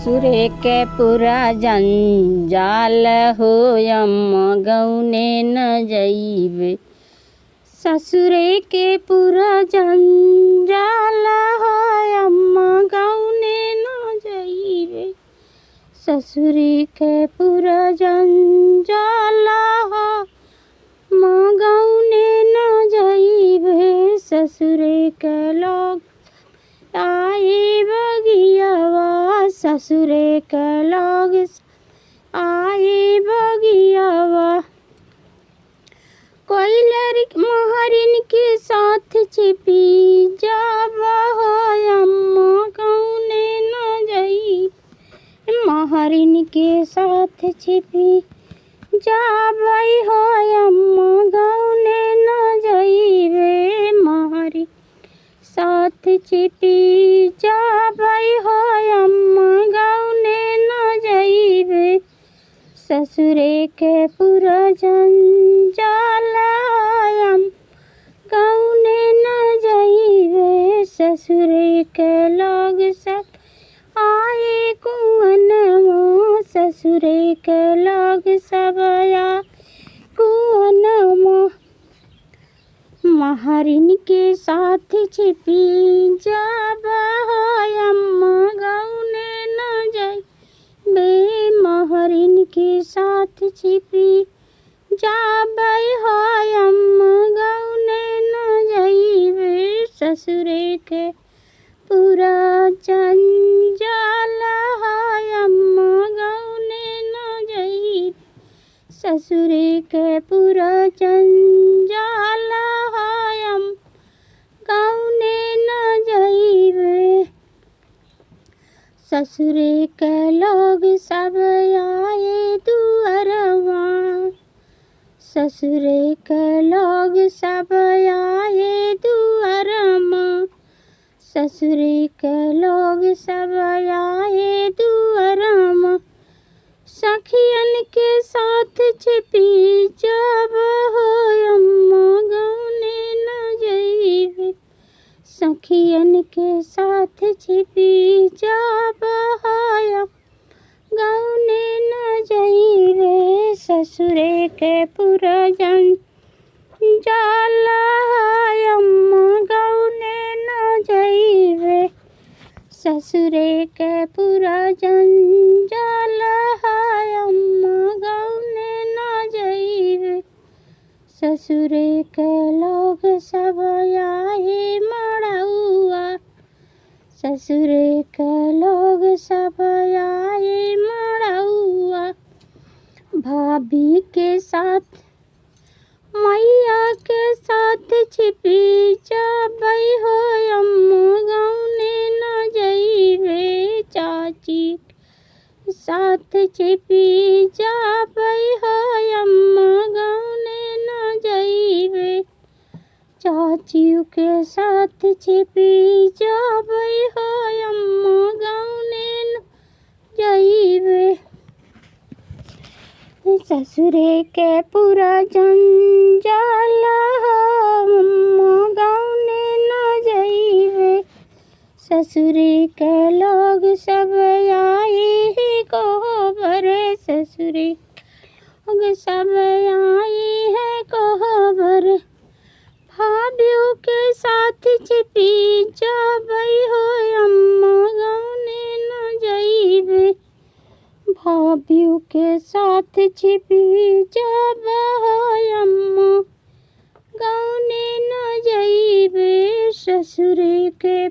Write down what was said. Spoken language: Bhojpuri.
ससुरे के पूरा जंजाल हो अम्मा गौने न जइबे। ससुरे के पूरा जंजाल हो अम्मा गौने न जइबे। ससुरे के पूरा जंजाल हो माँ गौने न जइबे। ससुरे के लोग आए बगियावा। ससुरे के लोग आए बगियावा। कोई लड़की महरिन के साथ छिपी जावा हो अम्मा गौने न जई। महरिन के साथ छिपी जावई हो अम्मा गौने न जइबे। महरिन साथ छिपी जावई हो अम्मा गौने न जइबे। ससुरे के पूरा जंजाल अम्मा गौने न जइबे। ससुरे के लोग सब आए कुआनवा। ससुरे के लोग सब आए कुआनवा। महरिन के साथ छिपी जावा हो अम्मा गौने न जइबे। महरिन के साथ छिपी जावई हो अम्मा गौने न जइबे। ससुरे के पूरा जंजाल हो अम्मा गौने न जइबे। ससुरे के पूरा जंजाल हो अम्मा गौने न जइबे। ससुरे के लोग सब आए दुअरवा। ससुरे के लोग सब आए दुअरमा। ससुरे के लोग सब आए दुअरमा। सखियन के साथ छिपी जावा हो अम्मा गौने न जइबे। सखियन के साथ छिपी जावा हो अम्मा गौने न जइबे। ससुरे के पूरा जंजाल अम्मा गौने न जइबे। ससुरे के पूरा जंजाल अम्मा गौने न जइबे। ससुरे के लोग सब आए मड़उआ। ससुरे के लोग सब आए मड़उआ। भाभी के साथ मैया के साथ छिपी जावई हो अम्मा गौने न जइबे। चाची के साथ छिपी जावई हो अम्मा गौने न जइबे। चाची के साथ छिपी जावई हो अम्मा गौने न जइबे। ससुरे के पूरा जंजाल अम्मा गौने न जइबे। ससुरे के लोग सब आए कोहबर। ससुरे लोग सब आए हैं कोहबर। भाभियों के साथ छिपी जावई हो अम्मा गौने न जइबे। भाभियों के साथ छिपी जावा हो अम्मा गौने न जइबे। ससुरे के